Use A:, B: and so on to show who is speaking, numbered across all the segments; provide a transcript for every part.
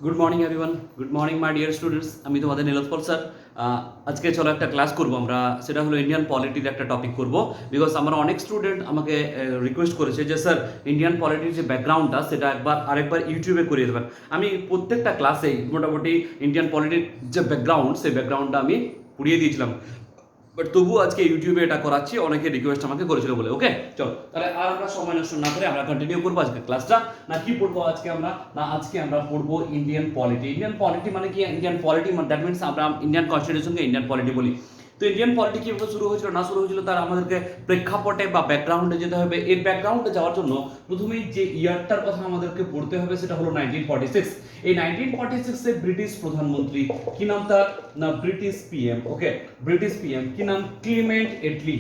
A: Good morning everyone, good morning my dear students. আমি তোমাদের নীলোৎপল sir. আজকে চলো একটা ক্লাস করব আমরা, সেটা হলো ইন্ডিয়ান পলিটির একটা টপিক করব। বিকজ আমার অনেক স্টুডেন্ট আমাকে রিকোয়েস্ট করেছে যে স্যার ইন্ডিয়ান পলিটির যে ব্যাকগ্রাউন্ডটা সেটা আরেকবার ইউটিউবে করিয়ে দেবেন। আমি প্রত্যেকটা ক্লাসেই মোটামুটি ইন্ডিয়ান পলিটির যে ব্যাকগ্রাউন্ড সেই ব্যাকগ্রাউন্ডটা আমি পুড়িয়ে দিয়েছিলাম, বাট তবুও আজকে ইউটিউবে এটা করাচ্ছি, অনেকে রিকোয়েস্ট আমাকে করেছিল বলে। ওকে, চলো তাহলে আর আমরা সময় নষ্ট না করে আমরা কন্টিনিউ করবো আজকে ক্লাসটা। না কি পড়বো আজকে আমরা? না আজকে আমরা পড়বো ইন্ডিয়ান পলিটি। ইন্ডিয়ান পলিটি মানে কি? ইন্ডিয়ান পলিটি দ্যাট মিনস আমরা ইন্ডিয়ান কনস্টিটিউশনকে ইন্ডিয়ান পলিটি বলি। তো ইন্ডিয়ান পলিটি কিভাবে শুরু হয়েছিল না শুরু হয়েছিল তার আমাদেরকে প্রেক্ষাপটে বা ব্যাকগ্রাউন্ডে যেতে হবে। এর ব্যাকগ্রাউন্ডে যাওয়ার জন্য প্রথমেই যে ইয়ারটার কথা আমাদেরকে পড়তে হবে সেটা হলো 1946। এই 1946 এ ব্রিটিশ প্রধানমন্ত্রী কি নাম তার? না ব্রিটিশ পিএম। ওকে, ব্রিটিশ পিএম কি নাম? Clement Attlee.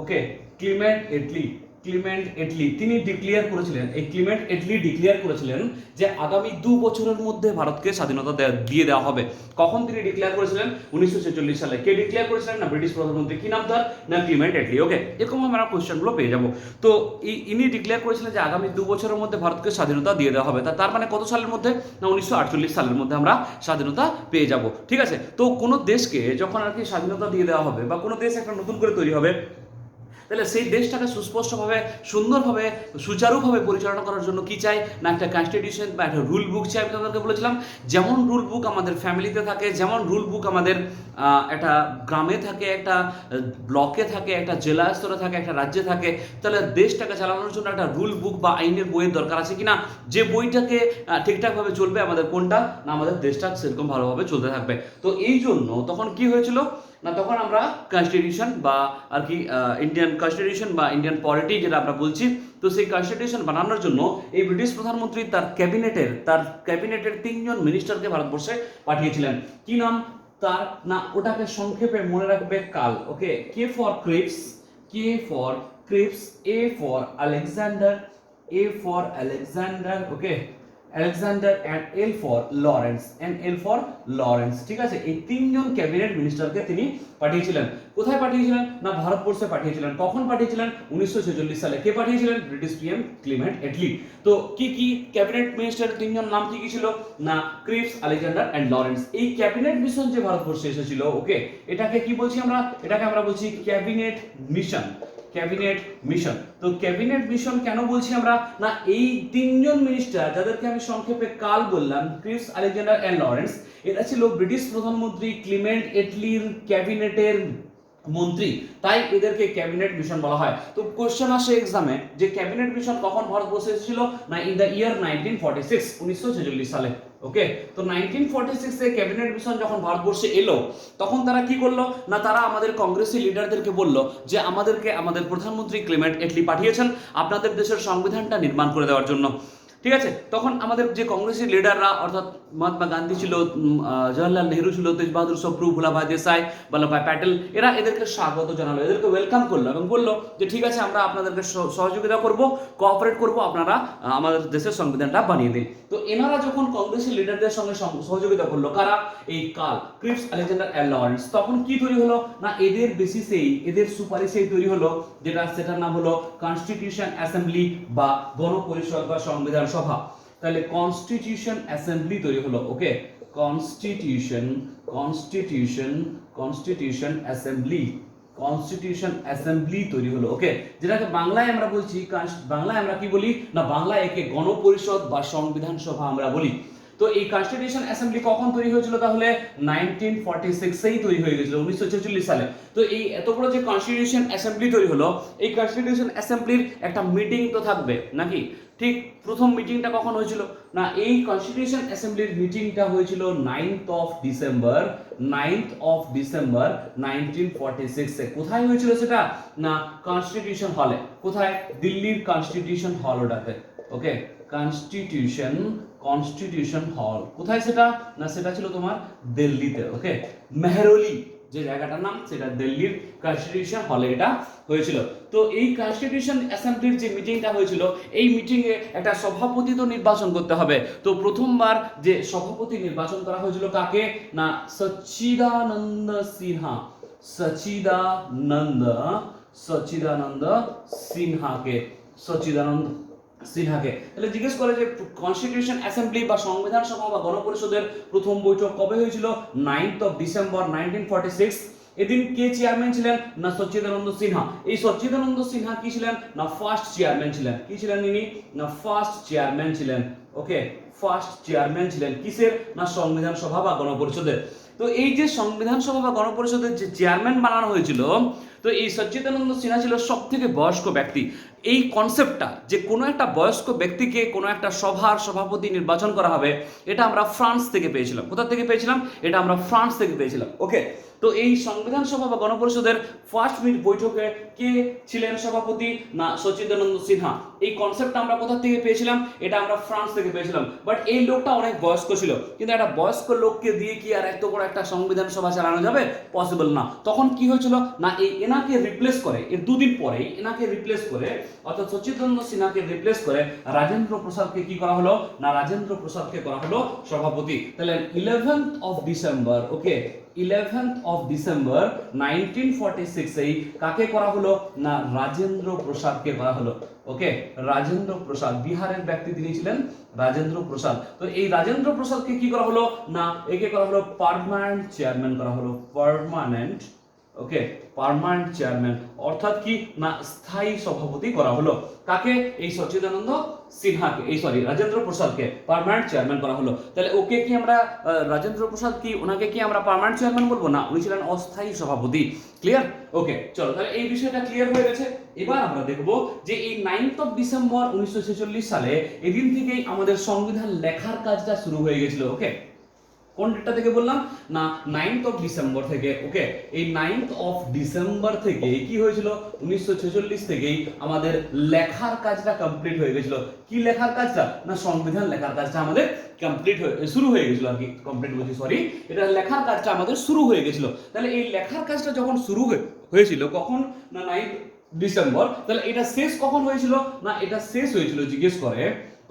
A: ওকে, ক্লিমেন্ট এটলি। ক্লিমেন্ট এটলি তিনি ডিক্লেয়ার করেছিলেন, এই ক্লিমেন্ট এটলি ডিক্লেয়ার করেছিলেন যে আগামী 2 বছরের মধ্যে ভারতকে স্বাধীনতা দিয়ে দেওয়া হবে। কখন তিনি ডিক্লেয়ার করেছিলেন? 1946 সালে। কে ডিক্লেয়ার করেছিলেন? না ব্রিটিশ প্রধানমন্ত্রী। কি নাম তার? না ক্লিমেন্ট এটলি। ওকে, এরকম আমরা কোশ্চেনগুলো পেয়ে যাব। তো ইনি ডিক্লেয়ার করেছিলেন যে আগামী 2 বছরের মধ্যে ভারতকে স্বাধীনতা দিয়ে দেওয়া হবে। তার মানে কত সালের মধ্যে? না 1948 সালের মধ্যে আমরা স্বাধীনতা পেয়ে যাব। ঠিক আছে, তো কোনো দেশকে যখন আর কি স্বাধীনতা দিয়ে দেওয়া হবে বা কোনো দেশ একটা নতুন করে তৈরি হবে, তাহলে সেই দেশটাকে সুস্পষ্টভাবে, সুন্দরভাবে, সুচারুভাবে পরিচালনা করার জন্য কি চাই? না একটা কনস্টিটিউশন বা একটা রুল বুক চাই। আমি তোমাদেরকে বলেছিলাম যেমন রুল বুক আমাদের ফ্যামিলিতে থাকে, যেমন রুল বুক আমাদের একটা গ্রামে থাকে, একটা ব্লকে থাকে, একটা জেলা স্তরে থাকে, একটা রাজ্যে থাকে, তাহলে দেশটাকে চালানোর জন্য একটা রুল বুক বা আইনের বইয়ের দরকার আছে কিনা? যে বইটাকে ঠিকঠাকভাবে চলবে আমাদের কোনটা? না আমাদের দেশটা সেরকম ভালোভাবে চলতে থাকবে। তো এই জন্য তখন কি হয়েছিল না, তখন আমরা কনস্টিটিউশন বা আর কি ইন্ডিয়ান কনস্টিটিউশন বা ইন্ডিয়ান পলিটি যেটা আমরা বলছি, তো সেই কনস্টিটিউশন বানানোর জন্য এই ব্রিটিশ প্রধানমন্ত্রী তার ক্যাবিনেটের 3জন মিনিস্টারকে ভারতবর্ষে পাঠিয়েছিলেন। কি নাম তার? না ওটাকে সংক্ষেপে মনে রাখবে কাল। ওকে, K for Cripps, K for Cripps, A for Alexander, A for Alexander, okay, Alexander and L for Lawrence, and L for Lawrence. ঠিক আছে, এই 3জন ক্যাবিনেট মিনিস্টারকে তিনি পাঠিয়েছিলেন। কোথায় পাঠিয়েছিলেন? না ভারতবর্ষে পাঠিয়েছিলেন। কখন পাঠিয়েছিলেন? 1946 সালে। কে পাঠিয়েছিলেন? British PM Clement Attlee. তো কি কি ক্যাবিনেট মিনিস্টারের 3জন নাম কি কি ছিল? না ক্রিপস, আলেকজান্ডার অ্যান্ড লরেন্স। এই ক্যাবিনেট মিশন যে ভারতবর্ষে এসেছিল, ওকে, এটাকে কি বলছি আমরা? এটাকে আমরা বলছি ক্যাবিনেট মিশন। Cabinet mission. তো ক্যাবিনেট মিশন কেন বলছি আমরা? না এই 3জন মিনিস্টার যাদেরকে আমি সংক্ষেপে কাল বললাম, ক্রিপস, আলেকজান্ডার এন্ড লরেন্স, এরা ছিল ব্রিটিশ প্রধানমন্ত্রী ক্লিমেন্ট এটলির ক্যাবিনেটের মন্ত্রী, তাই এদেরকে ক্যাবিনেট মিশন বলা হয়। তো কোশ্চেন আসে এক্সামে যে ক্যাবিনেট মিশন কখন ভারতবর্ষে এসেছিল? না ইন দ্য ইয়ার 1946, 1946 সালে। ওকে, তো 1946 এ ক্যাবিনেট মিশন যখন ভারতবর্ষে এলো, তখন তারা কি করলো? না তারা আমাদের কংগ্রেসি লিডারদেরকে বলল যে আমাদের প্রধানমন্ত্রী ক্লেমেন্ট এটলি পাঠিয়েছেন আপনাদের দেশের সংবিধানটা নির্মাণ করে দেওয়ার জন্য। ঠিক আছে, তখন আমাদের যে কংগ্রেসের লিডাররা অর্থাৎ মহাত্মা গান্ধী ছিল, জওয়াহরলাল নেহরু ছিল, তেজ বাহাদুর সপ্রু, ভোলাভাই দেসাই, বল্লভভাই প্যাটেল, এরা এদেরকে স্বাগত জানালো, এদেরকে ওয়েলকাম করলো এবং বললো যে ঠিক আছে আমরা আপনাদেরকে সহযোগিতা করব, কোঅপারেট করব, আপনারা আমাদের দেশের সংবিধানটা বানিয়ে দিন। তো এনারা যখন কংগ্রেসের লিডারদের সঙ্গে সহযোগিতা করলো, কারা? এই কাল, ক্রিপস, আলেকজান্ডার অ্যান্ড লরেন্স, তখন কি তৈরি হলো? না এদের বেসিসেই, এদের সুপারিশেই তৈরি হলো সেটার নাম হলো কনস্টিটিউশন অ্যাসেম্বলি বা গণপরিষদ বা সংবিধান সভা। তাহলে কনস্টিটিউশন অ্যাসেম্বলি তৈরি হলো। ওকে, constitution constitution constitution assembly, constitution assembly তৈরি হলো। ওকে, যেটাকে বাংলায় আমরা বলছি, বাংলায় আমরা কি বলি? না বাংলায় একে গণপরিষদ বা সংবিধান সভা আমরা বলি। তো এই কনস্টিটিউশন অ্যাসেম্বলি কখন তৈরি হয়েছিল? তাহলে 1946 এই তৈরি হয়ে গেছিল, 1946 সালে। তো এই এত বড় যে কনস্টিটিউশন অ্যাসেম্বলি তৈরি হলো, এই কনস্টিটিউশন অ্যাসেম্বলির একটা মিটিং তো থাকবে নাকি? ঠিক, প্রথম মিটিংটা কখন হয়েছিল? না এই কনস্টিটিউশন অ্যাসেম্বলির মিটিংটা হয়েছিল 9th of December, 9th of December 1946 এ। কোথায় হয়েছিল সেটা? না কনস্টিটিউশন হলে। কোথায়? দিল্লির কনস্টিটিউশন হল ওটাতে। ওকে, কনস্টিটিউশন কনস্টিটিউশন হল কোথায় সেটা? না সেটা ছিল তোমার দিল্লিতে। ওকে, মেহরৌলি যে জায়গাটার নাম, সেটা দিল্লির কনস্টিটিউশন হলে এটা হয়েছিল। তো এই কনস্টিটিউশন অ্যাসেম্বলির যে মিটিংটা হয়েছিল, এই মিটিংয়ে একটা সভাপতি তো নির্বাচন করতে হবে। তো প্রথমবার যে সভাপতি নির্বাচন করা হয়েছিল কাকে? না সচ্চিদানন্দ সিনহা, সচ্চিদানন্দ সচ্চিদানন্দ সিনহাকে, সচ্চিদানন্দ সিনহাকে। তাহলে জিজ্ঞেস করে যে কনস্টিটিউশন অ্যাসেম্বলি বা সংবিধান সভা বা গণপরিষদের প্রথম বৈঠক কবে হয়েছিল? 9th of December 1946। এদিন কে চেয়ারম্যান ছিলেন? না সচ্চিদানন্দ সিনহা। এই সচ্চিদানন্দ সিনহা কি ছিলেন? না ফার্স্ট চেয়ারম্যান ছিলেন। কি ছিলেন ইনি? না ফার্স্ট চেয়ারম্যান ছিলেন। ওকে, ফার্স্ট চেয়ারম্যান ছিলেন কিসের? না সংবিধান সভা বা গণপরিষদের। তো এই যে সংবিধান সভা বা গণপরিষদের যে চেয়ারম্যান বানানো হয়েছিল, তো এই সচ্চিদানন্দ সিনহা ছিল সব থেকে বয়স্ক ব্যক্তি। এই কনসেপ্টটা যে কোনো একটা বয়স্ক ব্যক্তিকে কোনো একটা সভার সভাপতি নির্বাচন করা হবে, এটা আমরা ফ্রান্স থেকে পেয়েছিলাম। কোথা থেকে পেয়েছিলাম? এটা আমরা ফ্রান্স থেকে পেয়েছিলাম। ওকে, তো এই সংবিধান সভা বা গণপরিষদের ফার্স্ট বৈঠকে কে ছিলেন সভাপতি? না সচ্চিদানন্দ সিনহা। এই কনসেপ্টটা আমরা কোথা থেকে পেয়েছিলাম? এটা আমরা ফ্রান্স থেকে পেয়েছিলাম। বাট এই লোকটা অনেক বয়স্ক ছিল, কিন্তু একটা বয়স্ক লোককে দিয়ে কি আর এত বড় একটা সংবিধান সভা চালানো যাবে? পসিবল না। তখন কি হয়েছিল? না এই এনাকে রিপ্লেস করে, এর দুদিন পরেই এনাকে রিপ্লেস করে, অর্থাৎ সচ্চিদানন্দ সিনহাকে রিপ্লেস করে রাজেন্দ্র প্রসাদকে কি করা হলো? না রাজেন্দ্র প্রসাদকে করা হলো সভাপতি। তাহলে 11th of December, okay, 11th of December 1946 এই কাকে করা হলো? না রাজেন্দ্র প্রসাদকে করা হলো। ওকে, রাজেন্দ্র প্রসাদ, বিহারের ব্যক্তি তিনি ছিলেন রাজেন্দ্র প্রসাদ। তো এই রাজেন্দ্র প্রসাদকে কি করা হলো? না একে করা হলো পার্মানেন্ট চেয়ারম্যান করা হলো। পার্মানেন্ট, ওকে, পার্মানেন্ট চেয়ারম্যান অর্থাৎ কি? না স্থায়ী সভাপতি করা হলো। কাকে? এই সচ্চিদানন্দ সিনহাকে, এই সরি রাজেন্দ্র প্রসাদকে পার্মানেন্ট চেয়ারম্যান করা হলো। তাহলে ওকে কি আমরা রাজেন্দ্র প্রসাদ কি ওনাকে কি আমরা পার্মানেন্ট চেয়ারম্যান বলবো? না, উনি ছিলেন অস্থায়ী সভাপতি। ক্লিয়ার? ওকে, চলো তাহলে এই বিষয়টা ক্লিয়ার হয়ে গেছে। এবার আমরা দেখব যে এই 9th of December 1946 সালে এদিন থেকেই আমাদের সংবিধান লেখার কাজটা শুরু হয়ে গেছিল। ওকে, কোন ডেটটা থেকে বললাম? না 9th of December থেকে। ওকে, এই 9th of December থেকে কি হয়েছিল? 1946 থেকেই আমাদের লেখার কাজটা কমপ্লিট হয়ে গেছিল। কি লেখার কাজটা? না সংবিধান লেখার কাজটা আমাদের কমপ্লিট হয়ে শুরু হয়ে গেছিল আর কি, কমপ্লিট বলছি সরি, এটা লেখার কাজটা আমাদের শুরু হয়ে গেছিল। তাহলে এই লেখার কাজটা যখন শুরু হয়েছিল কখন? না 9th December। তাহলে এটা শেষ কখন হয়েছিল? না এটা শেষ হয়েছিল জিজ্ঞেস করে।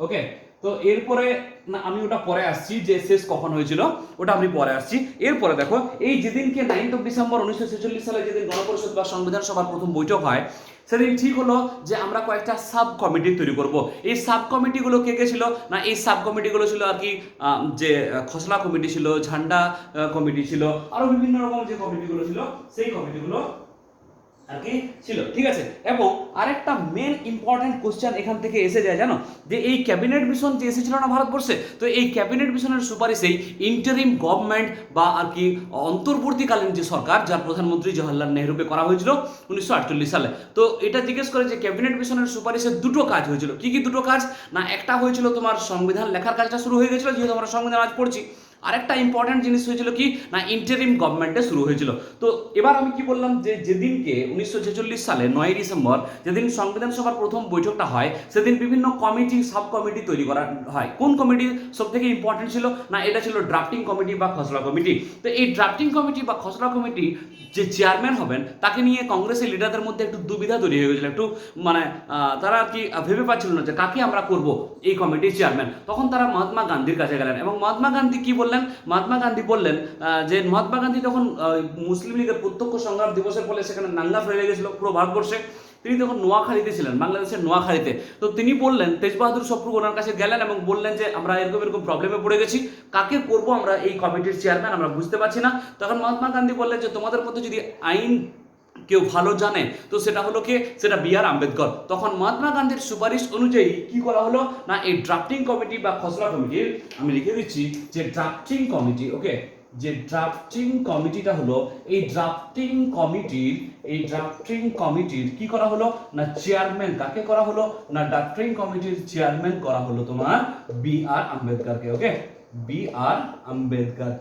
A: ওকে, তো এরপরে না আমি ওটা পরে আসছি যে শেষ কখন হয়েছিল, ওটা আমি পরে আসছি। এরপরে দেখো এই যেদিনকে 9th of December 1946 সালে যেদিন গণপরিষদ বা সংবিধান সভার প্রথম বৈঠক হয়, সেদিন ঠিক হলো যে আমরা কয়েকটা সাব কমিটি তৈরি করব। এই সাব কমিটিগুলো কে কে ছিল? না এই সাব কমিটিগুলো ছিল আর কি যে খসড়া কমিটি ছিল, ঝান্ডা কমিটি ছিল, আরো বিভিন্ন রকম যে কমিটিগুলো ছিল সেই কমিটিগুলো আর কি ছিল। ঠিক আছে, এবং আরেকটা মেন ইম্পর্টেন্ট কোশ্চেন এখান থেকে এসে যায় জানো, যে এই ক্যাবিনেট মিশন যে এসেছিল না ভারতবর্ষে, তো এই ক্যাবিনেট মিশনের সুপারিশেই ইন্টারিম গভর্নমেন্ট বা আর কি অন্তর্বর্তীকালীন যে সরকার, যার প্রধানমন্ত্রী জওহরলাল নেহরুকে করা হয়েছিল 1948 সালে। তো এটা জিজ্ঞেস করে যে ক্যাবিনেট মিশনের সুপারিশে দুটো কাজ হয়েছিল। কি কি দুটো কাজ? না একটা হয়েছিল তোমার সংবিধান লেখার কাজটা শুরু হয়ে গেছিল, যেহেতু আমরা সংবিধান আজ পড়ছি। আরেকটা ইম্পর্টেন্ট জিনিস হয়েছিল কি? না ইন্টারিম গভর্নমেন্টে শুরু হয়েছিল। তো এবার আমি কি বললাম যে যেদিনকে 1946 সালে 9 ডিসেম্বর যেদিন সংবিধান সভার প্রথম বৈঠকটা হয়, সেদিন বিভিন্ন কমিটি সাব কমিটি তৈরি করা হয়। কোন কমিটি সব থেকে ইম্পর্টেন্ট ছিল? না এটা ছিল ড্রাফটিং কমিটি বা খসড়া কমিটি। তো এই ড্রাফটিং কমিটি বা খসড়া কমিটি যে চেয়ারম্যান হবেন তাকে নিয়ে কংগ্রেসের লিডারদের মধ্যে একটু দুবিধা তৈরি হয়ে গেছিল, একটু মানে তারা আর কি ভেবে পাচ্ছিল না যে কাকে আমরা করব এই কমিটির চেয়ারম্যান। তখন তারা মহাত্মা গান্ধীর কাছে গেলেন এবং মহাত্মা গান্ধী কি বললেন? মহাত্মা গান্ধী বললেন যে মহাত্মা গান্ধী তখন মুসলিম লীগের প্রত্যক্ষ সংগ্রাম দিবসের ফলে সেখানে দাঙ্গা ফেলে গেছিল পুরো ভারতবর্ষে। তিনি তখন নোয়াখালীতে ছিলেন, বাংলাদেশের নোয়াখালীতে। তো তিনি বললেন, তেজ বাহাদুর সপ্রু ওনার কাছে গেলেন এবং বললেন যে আমরা এরকম এরকম প্রবলেমে পড়ে গেছি, কাকে করব আমরা এই কমিটির চেয়ারম্যান, আমরা বুঝতে পারছি না। তখন মহাত্মা গান্ধী বললেন যে তোমাদের মধ্যে যদি আইন কেউ ভালো জানে তো সেটা হলো কে? সেটা বি.আর. আম্বেদকর। তখন মহাত্মা গান্ধীর সুপারিশ অনুযায়ী কি করা হলো? না এই ড্রাফটিং কমিটি বা খসড়া কমিটির, আমি লিখে দিচ্ছি যে ড্রাফটিং কমিটি, ওকে, যে ড্রাফটিং কমিটিটা হলো এই ড্রাফটিং কমিটির কি করা হলো? না চেয়ারম্যান কাকে করা হলো? না ড্রাফটিং কমিটির চেয়ারম্যান করা হলো তোমার বি.আর. আম্বেদকরকে। ওকে, বি.আর. আম্বেদকর,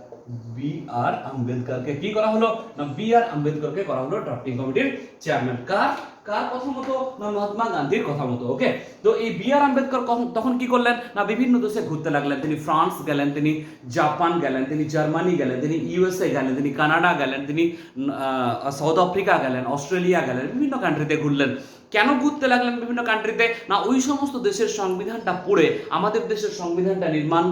A: বি.আর. আম্বেদকরকে কি করা হলো? না বি.আর. আম্বেদকরকে করা হলো ড্রাফটিং কমিটির চেয়ারম্যান। কার কথা মতো? না মহাত্মা গান্ধীর কথা মতো। ওকে, তো এই বি.আর. আম্বেদকর তখন কি করলেন? না বিভিন্ন দেশে ঘুরতে লাগলেন। তিনি ফ্রান্স গেলেন, তিনি জাপান গেলেন, তিনি জার্মানি গেলেন, তিনি ইউএসএ গেলেন, তিনি কানাডা গেলেন, তিনি সাউথ আফ্রিকা গেলেন, অস্ট্রেলিয়া গেলেন, বিভিন্ন কান্ট্রিতে ঘুরলেন। কেন ঘুরতে লাগলেন বিভিন্ন কান্ট্রিতে? না ওই সমস্ত দেশের সংবিধানটা পড়ে আমাদের দেশের সংবিধানটা নির্মাণ,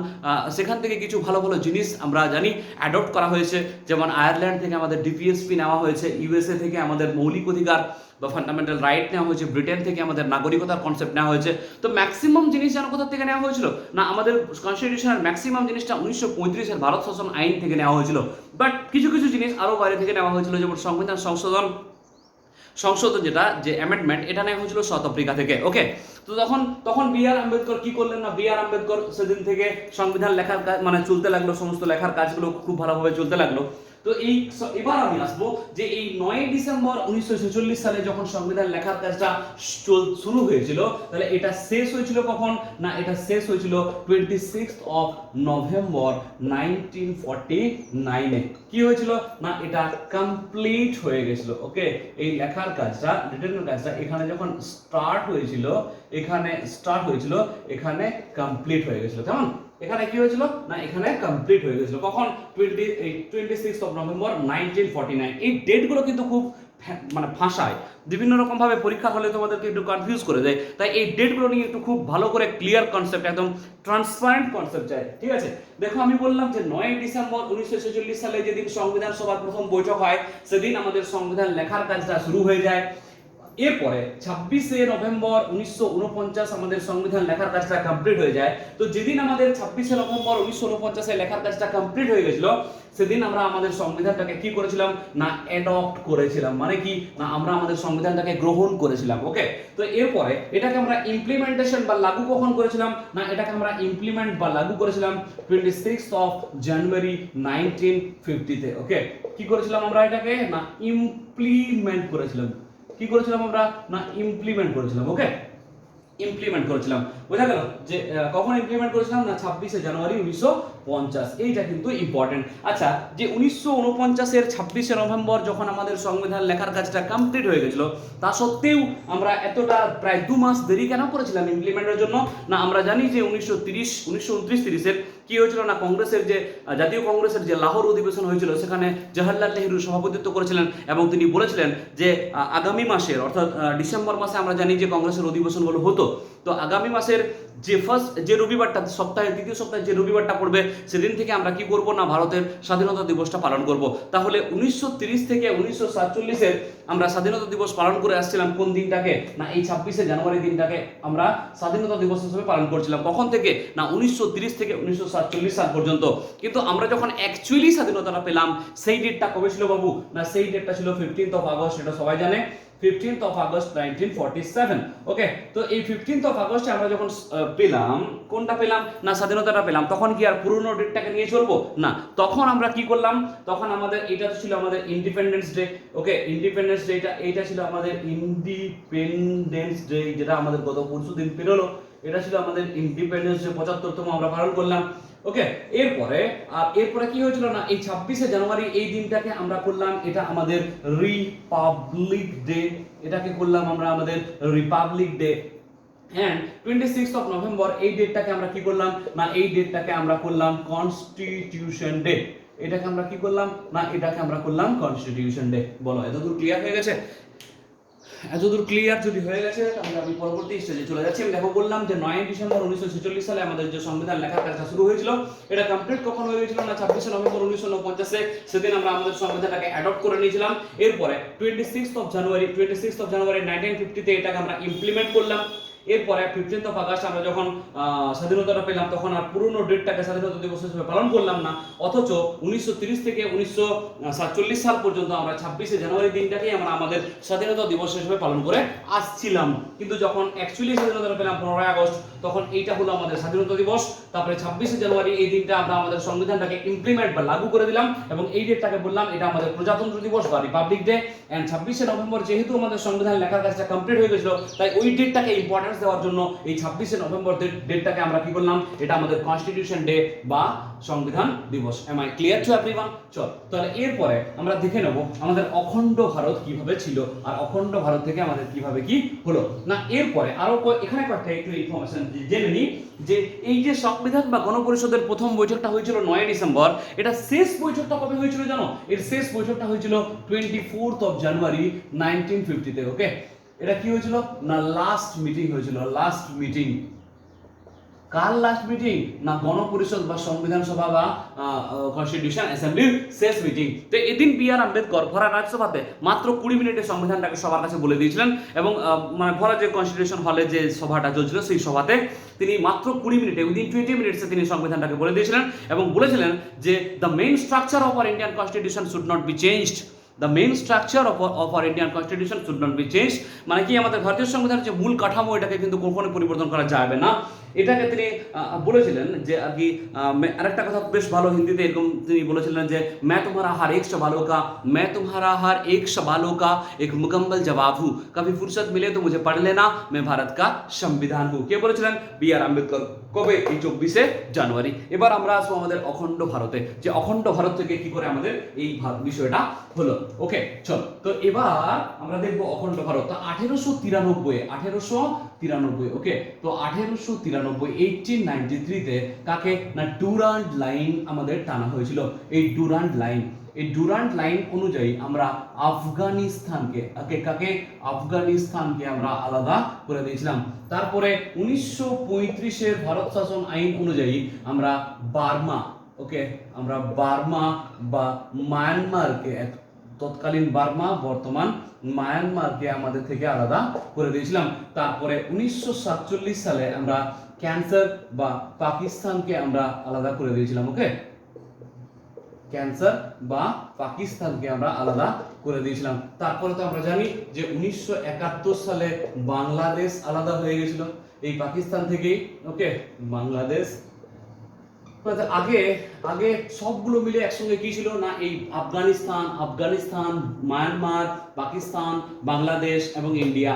A: সেখান থেকে কিছু ভালো ভালো জিনিস আমরা জানি অ্যাডপ্ট করা হয়েছে। যেমন আয়ারল্যান্ড থেকে আমাদের ডিপিএসপি নেওয়া হয়েছে, ইউএসএ থেকে আমাদের মৌলিক অধিকার বা ফান্ডামেন্টাল রাইট নেওয়া হয়েছে, ব্রিটেন থেকে আমাদের নাগরিকতার কনসেপ্ট নেওয়া হয়েছে। তো ম্যাক্সিমাম জিনিস যেন কোথা থেকে নেওয়া হয়েছিল? না আমাদের কনস্টিটিউশনের ম্যাক্সিমাম জিনিসটা 1935-এর ভারত শাসন আইন থেকে নেওয়া হয়েছিল। বাট কিছু কিছু জিনিস আরও বাইরে থেকে নেওয়া হয়েছিল, যেমন সংবিধান সংশোধন যেটা যে অ্যামেন্ডমেন্ট, এটা নেওয়া হয়েছিল সাউথ আফ্রিকা থেকে। ওকে, তো তখন বি আর আম্বেদকর কি করলেন? না বি আর আম্বেদকর সেদিন থেকে সংবিধান লেখার কাজ মানে চলতে লাগলো, সমস্ত লেখার কাজগুলো খুব ভালোভাবে চলতে লাগলো। তো এবার আমি আসবো যে এই 9 ডিসেম্বর 1946 সালে যখন সংবিধান লেখার কাজটা শুরু হয়েছিল, তাহলে এটা শেষ হয়েছিল কখন? না এটা শেষ হয়েছিল 26 নভেম্বর 1949-এ। কি হয়েছিল? না এটা কমপ্লিট হয়ে গেছিল। ওকে, এই লেখার কাজটা, রিটেনের কাজটা এখানে যখন স্টার্ট হয়েছিল, এখানে কমপ্লিট হয়ে গেছিল। কেমন? এখানে কি হয়েছিল? না এখানে কমপ্লিট হয়ে গেছিল কখন? 26 নভেম্বর 1949। এই ডেটগুলো কিন্তু খুব মানে ভাষায় বিভিন্ন রকম ভাবে পরীক্ষা হলে তোমাদেরকে একটু কনফিউজ করে দেয়, তাই এই ডেটগুলো নিয়ে একটু খুব ভালো করে ক্লিয়ার কনসেপ্ট, একদম ট্রান্সপারেন্ট কনসেপ্ট চাই। ঠিক আছে, দেখো আমি বললাম যে 9 ডিসেম্বর 1946 সালে যেদিন সংবিধান সভার প্রথম বৈঠক হয়, সেদিন আমাদের সংবিধান লেখার কাজটা শুরু হয়ে যায়। এরপরে 26 নভেম্বর 1949 আমাদের সংবিধান লেখার কাজটা কমপ্লিট হয়ে যায়। তো যেদিন আমাদের 26 নভেম্বর 1949 লেখার কাজটা কমপ্লিট হয়ে গেছিল, সেদিন আমরা আমাদের সংবিধানটাকে কি করেছিলাম? না অ্যাডপ্ট করেছিলাম। মানে কি? না আমরা আমাদের সংবিধানটাকে গ্রহণ করেছিলাম। ওকে, তো এরপরে এটাকে আমরা ইমপ্লিমেন্টেশন বা লাগু কখন করেছিলাম? না এটাকে আমরা ইমপ্লিমেন্ট বা লাগু করেছিলাম 26 জানুয়ারি 1950-তে। ওকে, কি করেছিলাম আমরা? এটাকে না ইমপ্লিমেন্ট করেছিলাম। কি করেছিলাম আমরা? না ইমপ্লিমেন্ট করেছিলাম। ওকে, ইমপ্লিমেন্ট করেছিলাম। বোঝা গেল যে কখন ইমপ্লিমেন্ট করেছিলাম? না 26 জানুয়ারি 1950। এইটা কিন্তু ইম্পর্টেন্ট। আচ্ছা, যে 1949-এর 26 নভেম্বর যখন আমাদের সংবিধান লেখার কাজটা কমপ্লিট হয়ে গেছিল, তা সত্ত্বেও আমরা এতটা প্রায় 2 মাস দেরি কেন করেছিলাম ইমপ্লিমেন্টের জন্য? না আমরা জানি যে 1929-30-এর কি হয়েছিল? না কংগ্রেসের যে জাতীয় কংগ্রেসের যে লাহোর অধিবেশন হয়েছিল, সেখানে জওহরলাল নেহরু সভাপতিত্ব করেছিলেন এবং তিনি বলেছিলেন যে আগামী মাসের অর্থাৎ ডিসেম্বর মাসে আমরা জানি যে কংগ্রেসের অধিবেশনগুলো হতো। তো আগামী মাসের যে রবিবারটা, সপ্তাহের দ্বিতীয় সপ্তাহে যে রবিবারটা পড়বে, সেদিন থেকে আমরা কি করব? না ভারতের স্বাধীনতা দিবসটা পালন করব। তাহলে 1930 থেকে 1947-এর আমরা স্বাধীনতা দিবস পালন করে আসছিলাম কোন দিনটাকে? না এই 26 জানুয়ারি দিনটাকে আমরা স্বাধীনতা দিবস হিসেবে পালন করছিলাম। কখন থেকে? না 1930 থেকে 1947 সাল পর্যন্ত। কিন্তু আমরা যখন অ্যাকচুয়ালি স্বাধীনতাটা পেলাম, সেই ডেটটা কবে ছিল বাবু? না সেই ডেটটা ছিল 15 আগস্ট। এটা সবাই জানে, 15 আগস্ট 1947। ওকে, তো এই 15 আগস্টে আমরা যখন পেলাম, কোনটা পেলাম? না স্বাধীনতাটা পেলাম। তখন কি আর পুরনো ডেটটাকে নিয়ে চলবো? না, তখন আমরা কি করলাম? তখন আমাদের এটা ছিল আমাদের ইন্ডিপেন্ডেন্স ডে। ওকে, ইন্ডিপেন্ডেন্স ডে এইটা ছিল আমাদের ইন্ডিপেন্ডেন্স ডে, যেটা আমাদের গত পরশুদিন পেরোলো। এটা ছিল আমাদের ইন্ডিপেন্ডেন্স ডে, 75তম আমরা পালন করলাম। ওকে, এরপরে কি হয়েছিল? না এই 26 জানুয়ারি এই দিনটাকে আমরা করলাম এটা আমাদের রিপাবলিক ডে। এটাকে করলাম আমরা আমাদের রিপাবলিক ডে। এন্ড 26 নভেম্বর এই ডেটটাকে আমরা কি করলাম? না এই ডেটটাকে আমরা করলাম কনস্টিটিউশন ডে। এটাকে আমরা কি করলাম? না এটাকে আমরা করলাম কনস্টিটিউশন ডে। বলো এতদূর ক্লিয়ার হয়ে গেছে? এতদূর ক্লিয়ার যদি হয়ে গেছে, তাহলে আমি পরবর্তী স্টেজে চলে যাচ্ছি। আমি দেখো বললাম যে 9 ডিসেম্বর 1946 সালে আমাদের যে সংবিধান লেখার কাজটা শুরু হয়েছিল, এটা কমপ্লিট কখন হয়ে গেছিল? না 26 নভেম্বর 1949-এ। সেদিন আমরা আমাদের সংবিধানটাকে অ্যাডপ্ট করে নিয়েছিলাম। এরপরে 26 জানুয়ারি 1950-তে এটাকে আমরা ইমপ্লিমেন্ট করলাম। এরপরে 15 আগস্ট আমরা যখন স্বাধীনতাটা পেলাম, তখন আর পুরনো ডেটটাকে স্বাধীনতা দিবস হিসেবে পালন করলাম না। অথচ 1930 থেকে 1947 সাল পর্যন্ত আমরা 26 জানুয়ারি দিনটাকেই আমরা আমাদের স্বাধীনতা দিবস হিসেবে পালন করে আসছিলাম। কিন্তু যখন অ্যাকচুয়ালি স্বাধীনতাটা পেলাম 15 আগস্ট, তখন এইটা হলো আমাদের স্বাধীনতা দিবস। তারপরে 26 জানুয়ারি এই দিনটা আমরা আমাদের সংবিধানটাকে ইমপ্লিমেন্ট বা লাগু করে দিলাম এবং এই ডেটটাকে বললাম এটা আমাদের প্রজাতন্ত্র দিবস বা রিপাবলিক ডে। এন্ড 26 নভেম্বর যেহেতু আমাদের সংবিধান লেখার কাজটা কমপ্লিট হয়ে গেছিল, তাই ওই ডেটটাকে ইম্পর্টেন্স দেওয়ার জন্য এই 26 নভেম্বর ডেটটাকে আমরা কি করলাম? এটা আমাদের কনস্টিটিউশন ডে বা সংবিধান দিবস। Am I clear to everyone? চল, তাহলে এরপরে আমরা দেখে নেব আমাদের অখণ্ড ভারত কিভাবে ছিল আর অখণ্ড ভারত থেকে আমাদের কিভাবে কি হলো। না এরপরে আরো এখানে কয়েকটা একটু ইনফরমেশন জেনে নিই যে এই যে সংবিধান বা গণপরিষদের প্রথম বৈঠকটা হয়েছিল 9 ডিসেম্বর, এটা শেষ বৈঠকটা কবে হয়েছিল জানো? এর শেষ বৈঠকটা হয়েছিল 24 জানুয়ারি 1950-তে। ওকে, এটা কি হয়েছিল না লাস্ট মিটিং হয়েছিল, লাস্ট মিটিং। কার লাস্ট মিটিং না গণপরিষদ বা সংবিধান সভা বা কনস্টিটিউশন অ্যাসেম্বলির শেষ মিটিং। তো এদিন বি আর আম্বেদকর ভরা রাজ্যসভাতে মাত্র 20 মিনিটে সংবিধানটাকে সবার কাছে বলে দিয়েছিলেন এবং মানে ভরা যে কনস্টিটিউশন হলে যে সভাটা চলছিল সেই সভাতে তিনি মাত্র 20 মিনিটে উইদিন 20 মিনিটসে তিনি সংবিধানটাকে বলে দিয়েছিলেন এবং বলেছিলেন যে the main structure of our Indian constitution should not be changed. The main structure of our Indian constitution should not be change, মানে কি আমাদের ভারতীয় সংবিধানের যে মূল কাঠামো এটাকে কিন্তু কখনো পরিবর্তন করা যাবে না। এটাকে তিনি বলেছিলেন যে আর কি আরেকটা কথা বেশ ভালো হিন্দিতে এরকম তিনি বলেছিলেন যে मैं तुम्हारा हर एक सवालों का मैं तुम्हारा हर एक सवालों का एक मुकम्मल जवाब हूँ, कभी फुर्सत मिले तो मुझे पढ़ लेना, मैं भारत का संविधान हूँ। কে বলেছিলেন বি আর আম্বেদকর। কবে এই 24শে জানুয়ারি। এবার আমরা আসবো আমাদের অখণ্ড ভারতে, যে অখণ্ড ভারত থেকে কি করে আমাদের এই বিষয়টা হলো। ওকে চল, তো এবার আমরা দেখবো অখণ্ড ভারত। তো 1893 ওকে, তো 1893 1893 তে কাকে না ডুরান্ড লাইন আমাদের টানা হয়েছিল। এই ডুরান্ড লাইন অনুযায়ী আমরা আফগানিস্তানকে আমরা আলাদা করে দিয়েছিলাম। তারপরে 1935 ভারত শাসন আইন অনুযায়ী আমরা বার্মা বা মায়ানমারকে, তৎকালীন বার্মা বর্তমান মায়ানমারকে আমাদের থেকে আলাদা করে দিয়েছিলাম। তারপরে 1947 সালে আমরা ক্যান্সার বা পাকিস্তানকে আমরা আলাদা করে দিয়েছিলাম। ওকে, ক্যান্সার বা পাকিস্তানকে আমরা আলাদা করে দিয়েছিলাম। তারপরে তো আমরা জানি যে 1971 সালে বাংলাদেশ আলাদা হয়ে গেছিল এই পাকিস্তান থেকেই। ওকে, বাংলাদেশ আগে সবগুলো মিলে একসঙ্গে কি ছিল না এই আফগানিস্তান মায়ানমার পাকিস্তান বাংলাদেশ এবং ইন্ডিয়া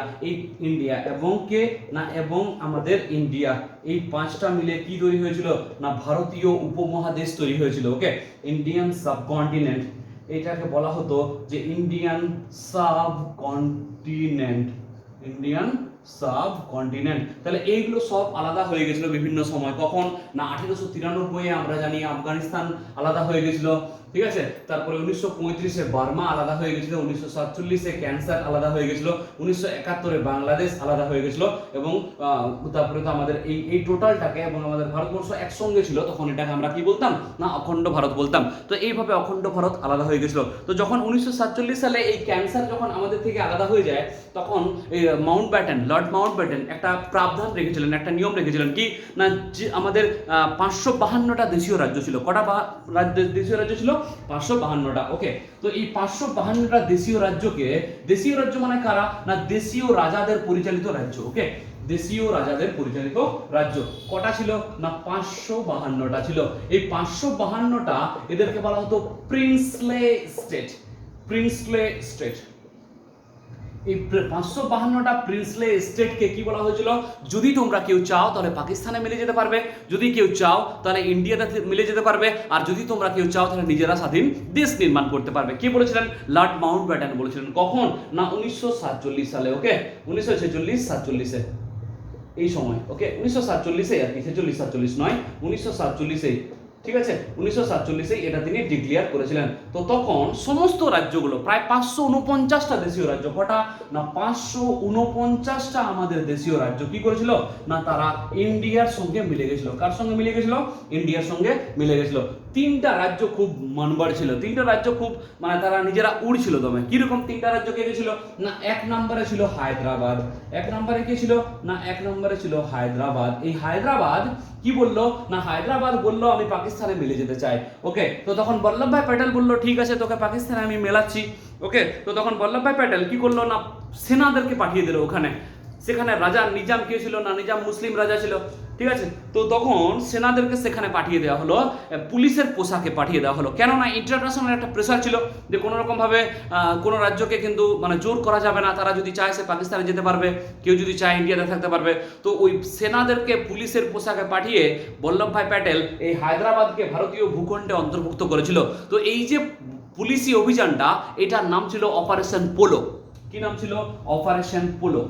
A: এবং আমাদের ইন্ডিয়া, এই পাঁচটা মিলে কি তৈরি হয়েছিল না ভারতীয় উপমহাদেশ তৈরি হয়েছিল। ওকে, ইন্ডিয়ান সাবকন্টিনেন্ট, এটাকে বলা হতো যে ইন্ডিয়ান সাবকন্টিনেন্ট। তাহলে এইগুলো সব আলাদা হয়ে গেছিল বিভিন্ন সময়। কখন না 1893 আমরা জানি আফগানিস্তান আলাদা হয়ে গেছিল, ঠিক আছে। তারপরে 1935 বার্মা আলাদা হয়ে গেছিল, 1947 ক্যান্সার আলাদা হয়ে গেছিল, 1971 বাংলাদেশ আলাদা হয়ে গেছিল এবং তারপরে তো আমাদের এই টোটালটাকে এবং আমাদের ভারতবর্ষ একসঙ্গে ছিল, তখন এটাকে আমরা কি বলতাম না অখণ্ড ভারত বলতাম। তো এইভাবে অখণ্ড ভারত আলাদা হয়ে গেছিল। তো যখন 1947 সালে এই ক্যান্সার যখন আমাদের থেকে আলাদা হয়ে যায়, তখন এই লর্ড মাউন্টব্যাটেন একটা প্রাবধান রেখেছিলেন, একটা নিয়ম রেখেছিলেন কি না যে আমাদের 552টা দেশীয় রাজ্য ছিল। কটা দেশীয় রাজ্য ছিল? 552টা। ওকে, তো এই 552টা দেশীয় রাজ্য মানে কারা না দেশীয় রাজাদের পরিচালিত রাজ্য। ওকে, দেশীয় রাজাদের পরিচালিত রাজ্য কটা ছিল না 552টা ছিল। এই 552টা এদেরকে বলা হতো প্রিন্সলে স্টেট। এই 552টা প্রিন্সলে স্টেটকে কি বলা হয়েছিল, যদি তোমরা কেউ চাও তাহলে পাকিস্তানে মিলে যেতে পারবে, যদি কেউ চাও তাহলে ইন্ডিয়াতে মিলে যেতে পারবে, আর যদি তোমরা কেউ চাও তাহলে নিজেরা স্বাধীন দেশ নির্মাণ করতে পারবে। কে বলেছিলেন? লর্ড মাউন্টব্যাটেন বলেছিলেন। কখন না 1947 সালে। ওকে, 1946-47 এই সময়। ওকে, 1947 আর কি, 46-47 নয়, 1947 ঠিক আছে, 1947 এটা তিনি ডিক্লেয়ার করেছিলেন। তো তখন সমস্ত রাজ্যগুলো প্রায় 549টা দেশীয় রাজ্য, কটা না 549টা আমাদের দেশীয় রাজ্য কি করেছিল না তারা ইন্ডিয়ার সঙ্গে মিলে গেছিল। কার সঙ্গে মিলে গেছিল? ইন্ডিয়ার সঙ্গে মিলে গেছিল। তিনটা রাজ্য খুব মানবার ছিল, তিনটা রাজ্য খুব মানে তারা নিজেরা উড়ছিল দমে। কিরকম তিনটা রাজ্য কে গেছিল না এক নম্বরে ছিল হায়দ্রাবাদ। এক নম্বরে কে ছিল না এক নম্বরে ছিল হায়দ্রাবাদ। এই হায়দ্রাবাদ কি বললো না হায়দ্রাবাদ বললো আমি পাকিস্তানে মিলে যেতে চাই। ওকে, তো তখন বল্লভভাই প্যাটেল বললো ঠিক আছে তোকে পাকিস্তানে আমি মেলাচ্ছি। ওকে, তো তখন বল্লভভাই প্যাটেল কি করলো না সেনাদেরকে পাঠিয়ে দিল ওখানে। সেখানে রাজা নিজাম কে ছিল না নিজাম মুসলিম রাজা ছিল, ঠিক আছে। তো তখন সেনাদেরকে সেখানে পাঠিয়ে দেওয়া হলো, পুলিশের পোশাকে পাঠিয়ে দেওয়া হলো। কেননা ইন্টারন্যাশনাল একটা প্রেসার ছিল যে কোনো রকমভাবে কোনো রাজ্যকে কিন্তু মানে জোর করা যাবে না, তারা যদি চায় সে পাকিস্তানে যেতে পারবে, কেউ যদি চায় ইন্ডিয়াতে থাকতে পারবে। তো ওই সেনাদেরকে পুলিশের পোশাকে পাঠিয়ে বল্লভভাই প্যাটেল এই হায়দ্রাবাদকে ভারতীয় ভূখণ্ডে অন্তর্ভুক্ত করেছিল। তো এই যে পুলিশি অভিযানটা, এটার নাম ছিল অপারেশন পোলো। কি নাম ছিল? Operation polo.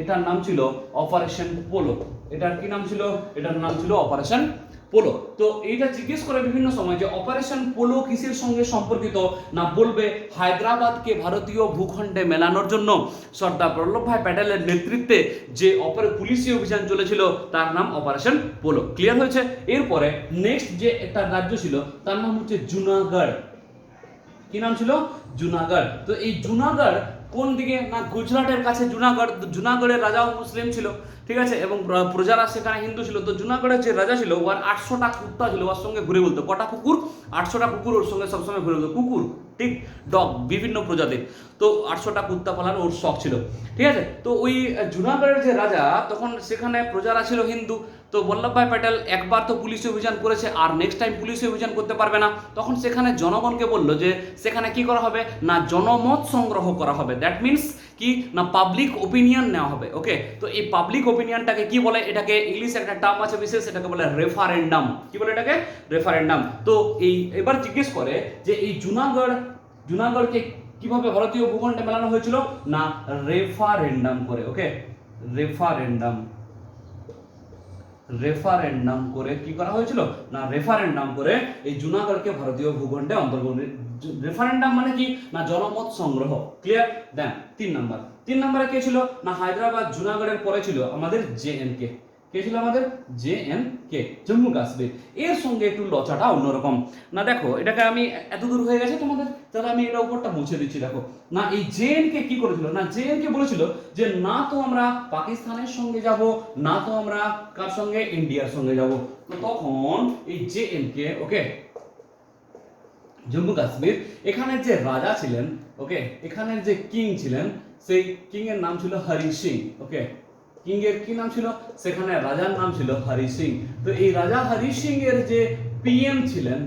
A: এটার নাম ছিল অপারেশন পোলো। এটার কি নাম ছিল? এটার নাম ছিল অপারেশন পোলো। তো এইটা জিজ্ঞেস করে বিভিন্ন সময় যে অপারেশন পোলো কিসের সঙ্গে সম্পর্কিত, না বলবে হায়দ্রাবাদকে ভারতীয় ভূখণ্ডে মেলানোর জন্য সর্দার বল্লভভাই প্যাটেলের নেতৃত্বে যে পুলিশি অভিযান চলেছিল তার নাম অপারেশন পোলো। ক্লিয়ার হয়েছে? এরপরে নেক্সট যে একটা রাজ্য ছিল তার নাম হচ্ছে জুনাগড়। কি নাম ছিল? জুনাগড়। তো এই জুনাগড় কোন দিকে, না গুজরাটের কাছে জুনাগড়। জুনাগড়ের রাজাও মুসলিম ছিল, ঠিক আছে, এবং প্রজারা সেখানে হিন্দু ছিল। তো জুনাগড়ের যে রাজা ছিল ওর 800টা কুত্তা ছিল ওর সঙ্গে ঘুরে বলতো। কটা কুকুর? 800টা কুকুর ওর সঙ্গে সবসময় ঘুরে বলতো। কুকুর, ঠিক, ডগ, বিভিন্ন প্রজাতির। তো 800টা কুত্তা পালানো ওর শখ ছিল, ঠিক আছে। তো ওই জুনাগড়ের যে রাজা, তখন সেখানে প্রজারা ছিল হিন্দু। তো বল্লভভাই প্যাটেল একবার তো পুলিশি অভিযান করেছে, আর নেক্সট টাইম পুলিশি অভিযান করতে পারবে না। তখন সেখানে জনগণকে বললো যে সেখানে কি করা হবে, না জনমত সংগ্রহ করা হবে। দ্যাট মিনস কি, না পাবলিক ওপিনিয়ন নেওয়া হবে। ওকে, তো এই পাবলিক ওপিনিয়নটাকে কি বলে? এটাকে ইংলিশে একটা টার্ম আছে বিশেষ, এটাকে বলে রেফারেন্ডাম। কি বলে এটাকে? রেফারেন্ডাম। তো এই এবার জিজ্ঞেস করে যে এই জুনাগড়কে কিভাবে ভারতীয় ভূখণ্ডে মেলানো হয়েছিল, না রেফারেন্ডাম করে। ওকে, রেফারেন্ডাম করে কি করা হয়েছিল, না রেফারেন্ডাম করে এই জুনাগড়কে ভারতীয় ভূখণ্ডে অন্তর্ভুক্ত। রেফারেন্ডাম মানে কি, না জনমত সংগ্রহ। ক্লিয়ার? দেন 3 নম্বরে কে ছিল, না হায়দ্রাবাদ জুনাগড়ের পরে ছিল আমাদের জেএনকে। কে ছিল আমাদের? জেএনকে, জম্মু কাশ্মীর। এর সঙ্গে একটু লচাটা অন্যরকম। না দেখো, এটাকে আমি এত দূর হয়ে গেছে তোমাদের, তাহলে আমি এটা উপরটা মুছে দিচ্ছি। দেখো না, এই জেএনকে কি করেছিল, না জেএনকে বলেছিল যে না তো আমরা পাকিস্তানের সঙ্গে যাব, না তো আমরা কার সঙ্গে, ইন্ডিয়ার সঙ্গে যাব। তো তখন এই জেএনকে, ওকে, জম্মু কাশ্মীর, এখানে যে রাজা ছিলেন, ওকে, এখানের যে কিং ছিলেন, সেই কিং এর নাম ছিল হরি সিং। ওকে, কিং এর কি নাম ছিল? সেখানে রাজার নাম ছিল হরি সিং। তো এই রাজা হরি সিং এর যে পিএম ছিলেন,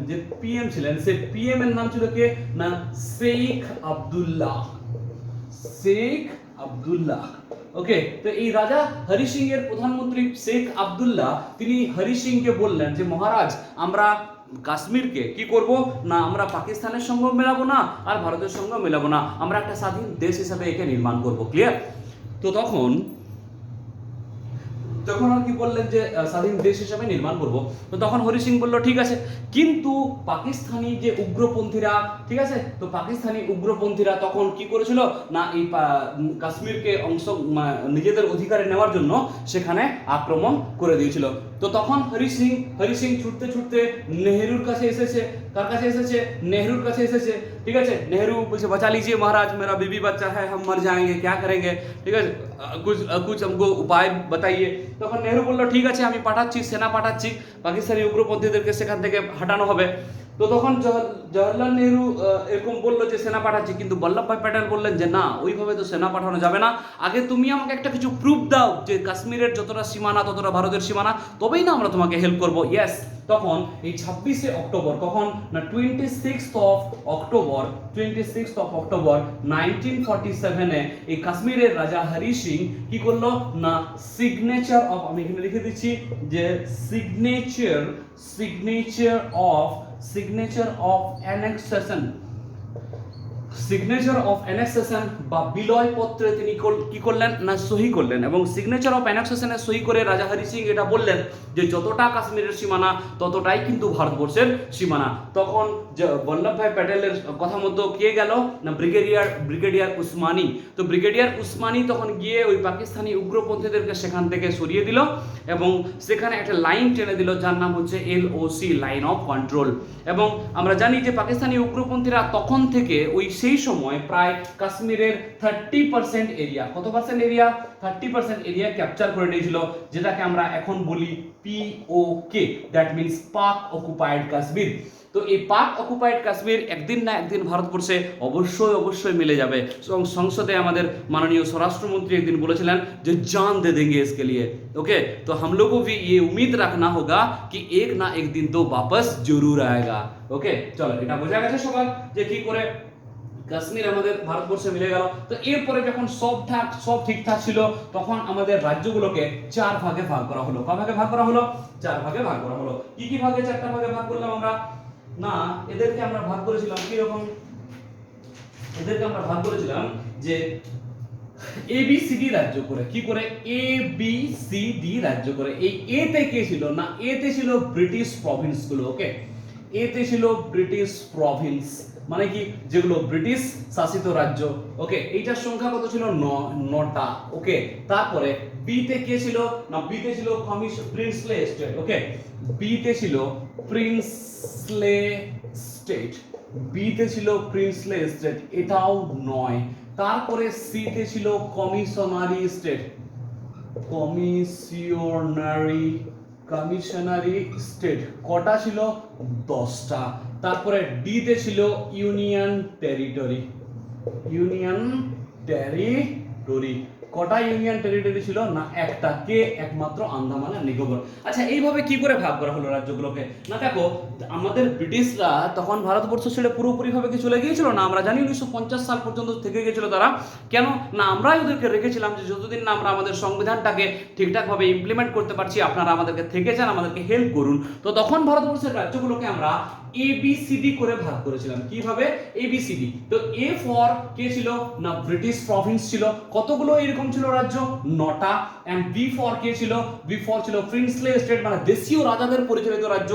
A: সেই পিএম এর নাম ছিল কে, না শেখ আব্দুল্লাহ। ওকে, তো এই রাজা হরি সিং এর প্রধানমন্ত্রী শেখ আব্দুল্লাহ, তিনি হরি সিং কে বললেন যে মহারাজ, আমরা কাশ্মীরকে কি করব, না আমরা পাকিস্তানের সঙ্গে মেলাবো না আর ভারতের সঙ্গে মেলাবো না, আমরা একটা স্বাধীন দেশ হিসাবে একে নির্মাণ করব। ক্লিয়ার? তো তখন আর কি বললেন যে স্বাধীন দেশ হিসাবে নির্মাণ করব। তো তখন হরি সিং বলল ঠিক আছে, কিন্তু পাকিস্তানি যে উগ্রপন্থীরা, ঠিক আছে, তো পাকিস্তানি উগ্রপন্থীরা তখন কি করেছিল, না এই কাশ্মীরকে অংশ নিজেদের অধিকারে নেওয়ার জন্য সেখানে আক্রমণ করে দিয়েছিল। তো তখন হরি সিং ছুটতে নেহরুর কাছে এসেছে। কার কাছে এসেছে? নেহরুর কাছে এসেছে। ঠিক আছে, নেহরু বলছে বাঁচা लीजिए महाराज, मेरा बीवी बच्चा है, हम मर जाएंगे, क्या करेंगे, ঠিক আছে, कुछ हमको उपाय बताइए। তখন নেহরু বলল ঠিক আছে, আমি পাঠাচ্ছি, সেনা পাঠাচ্ছি, পাকিস্তানি উগ্রপন্থীদেরকে সেখান থেকে হটানো হবে। তো তখন জওহরলাল নেহরু এরকম বললো যে সেনা পাঠাচ্ছি, কিন্তু বল্লভভাই প্যাটেল বললেন যে না, ওইভাবে তো সেনা পাঠানো যাবে না, আগে তুমি আমাকে একটা কিছু প্রুফ দাও যে কাশ্মীরের যতটা সীমানা ততটা ভারতের সীমানা, তবেই না আমরা তোমাকে হেল্প করবো। ইয়েস, তখন এই 26শে অক্টোবর, কখন না 26th of October 1947-এ এই কাশ্মীরের রাজা হরি সিং কি করলো, না সিগনেচার অফ, আমি এখানে লিখে দিচ্ছি যে সিগনেচার অফ অ্যানেক্সেশন বা বিলয় পত্রে তিনি কি করলেন, না সহি করলেন। এবং সিগনেচার অফ অ্যানেক্সেশনে সহি করে রাজা হরি সিং এটা বললেন যে যতটা কাশ্মীরের সীমানা ততটাই কিন্তু ভারতবর্ষের সীমানা। তখন বল্লভভাই প্যাটেলের কথা মতো কে গেল, না ব্রিগেডিয়ার উসমানী। তো ব্রিগেডিয়ার উসমানী তখন গিয়ে ওই পাকিস্তানি উগ্রপন্থীদেরকে সেখান থেকে সরিয়ে দিল এবং সেখানে একটা লাইন টেনে দিল যার নাম হচ্ছে LOC, লাইন অফ কন্ট্রোল। এবং আমরা জানি যে পাকিস্তানি উগ্রপন্থীরা তখন থেকে সেই সময় প্রায় কাশ্মীরের 30% এরিয়া, কত পার্সেন্ট এরিয়া, 30% এরিয়া ক্যাপচার করে নিয়েছিল, যেটাকে আমরা এখন বলি POK, দ্যাট মিনস পাক অকুপাইড কাশ্মীর। তো এই পাক অকুপাইড কাশ্মীর একদিন না একদিন ভারতবর্ষে অবশ্যই মিলে যাবে। এবং সংসদে আমাদের মাননীয় স্বরাষ্ট্রমন্ত্রী একদিন বলেছিলেন যে জান দে দেंगे इसके लिए। ओके, तो हम लोगों को भी ये उम्मीद रखना होगा कि एक ना एक दिन तो वापस जरूर आएगा। ओके, চলো, এটা বোঝা গেছে সবার যে কি করে কাশ্মীর আমাদের ভারতবর্ষে মিলে গেল। তো এরপরে যখন সব ঠিকঠাক ছিল, তখন আমাদের রাজ্যগুলোকে 4 ভাগে ভাগ করা হলো। কয় ভাগে ভাগ করা হলো? 4 ভাগে ভাগ করা হলো। কি ভাগে? 4টা ভাগে ভাগ করলাম আমরা। না, এদেরকে আমরা ভাগ করেছিলাম কি রকম? এদেরকে আমরা ভাগ করেছিলাম যে এ বি সি ডি রাজ্য করে, কি করে? এ বি সি ডি রাজ্য করে। এই এ তে কে ছিল না, এ তে ছিল ব্রিটিশ প্রভিন্স গুলো। ওকে, এ তে ছিল ব্রিটিশ প্রভিন্স, মানে কি যেগুলো ব্রিটিশ শাসিত রাজ্য। ওকে, এইটার সংখ্যা কত ছিল? 9টা। ওকে, তারপরে বি তে কে ছিল না, বি তে ছিল প্রিন্সলে স্টেট। ওকে, বি তে ছিল প্রিন্সলে স্টেট, বি তে ছিল প্রিন্সলে স্টেট, এটাও 9। তারপরে সি তে ছিল কমিশনারি স্টেট, কমিশনারি কমিশনারি স্টেট, কটা ছিল? 10টা। তারপরে ডি তে ছিল ইউনিয়ন টেরিটরি, ইউনিয়ন টেরিটরি, কটা ইউনিয়ন টেরিটরি ছিল না? একটা। কে? একমাত্র আন্দামান আর নিকোবর। আচ্ছা, এইভাবে কি করে ভাগ করা হলো রাজ্যগুলোকে? না দেখো, আমাদের ব্রিটিশরা তখন ভারতবর্ষ ছেড়ে পুরোপুরি ভাবে কি চলে গিয়েছিল না? আমরা জানি 1950 সাল পর্যন্ত থেকে গিয়েছিল তারা। কেন না? আমরাই ওদেরকে রেখেছিলাম যে যতদিন না আমরা আমাদের সংবিধানটাকে ঠিকঠাকভাবে ইমপ্লিমেন্ট করতে পারছি, আপনারা আমাদেরকে থেকে যান, আমাদেরকে হেল্প করুন। তো তখন ভারতবর্ষের রাজ্যগুলোকে আমরা এ বি সি ডি করে ভাগ করেছিলাম। কিভাবে? A B C D. তো এ ফর কে ছিল না, ব্রিটিশ প্রভিন্স ছিল। কতগুলো এরকম ছিল রাজ্য? 9টা। এন্ড বি ফর কে ছিল? বি ফর ছিল প্রিন্সলে স্টেট, মানে দেশীয় রাজাদের পরিচালিত রাজ্য।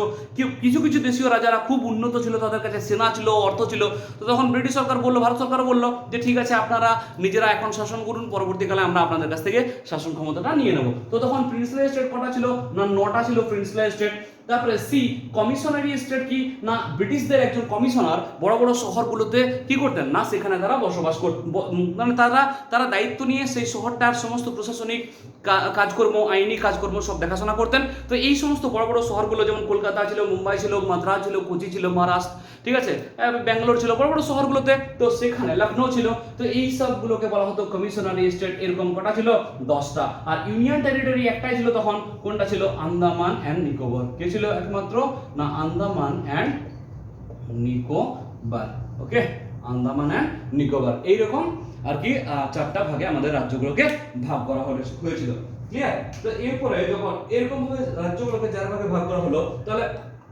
A: কিছু কিছু দেশীয় রাজারা খুব উন্নত ছিল, তাদের কাছে সেনা ছিল, অর্থ ছিল। তো তখন ব্রিটিশ সরকার বললো, ভারত সরকার বললো যে ঠিক আছে, আপনারা নিজেরা এখন শাসন করুন, পরবর্তীকালে আমরা আপনাদের কাছ থেকে শাসন ক্ষমতাটা নিয়ে নেব। তো তখন প্রিন্সলে স্টেট কটা ছিল না? 9টা ছিল প্রিন্সলে স্টেট। তারপরে সি কমিশনারি স্টেট, কি না ব্রিটিশদের একজন কমিশনার বড় বড় শহরগুলোতে কি করতেন না, সেখানে তারা বসবাস করতেন, মানে তারা দায়িত্ব নিয়ে সেই শহরটার সমস্ত প্রশাসনিক কাজকর্ম, আইনি কাজকর্ম সব দেখাশোনা করতেন। তো এই সমস্ত বড় বড় শহরগুলো যেমন কলকাতা ছিল, মুম্বাই ছিল, মাদ্রাজ ছিল, কোচি ছিল, মহারাষ্ট্র, ঠিক আছে, ব্যাঙ্গালোর ছিল, বড় বড় শহরগুলোতে। তো সেখানে লখনৌ ছিল। তো এই সবগুলোকে বলা হতো কমিশনারি স্টেট। এরকম কটা ছিল? 10টা। আর ইউনিয়ন টেরিটরি একটাই ছিল তখন, কোনটা ছিল? আন্দামান অ্যান্ড নিকোবর। কে ছিল একমাত্র না? Andaman and Nicobar. Okay, Andaman and Nicobar. এইরকম আর কি 4টা ভাগে আমাদের রাজ্যগুলোকে ভাগ করা হয়েছিল। ক্লিয়ার? তো এরপরে যখন এরকম ভাবে রাজ্যগুলোকে 4 ভাগে ভাগ করা হলো, তাহলে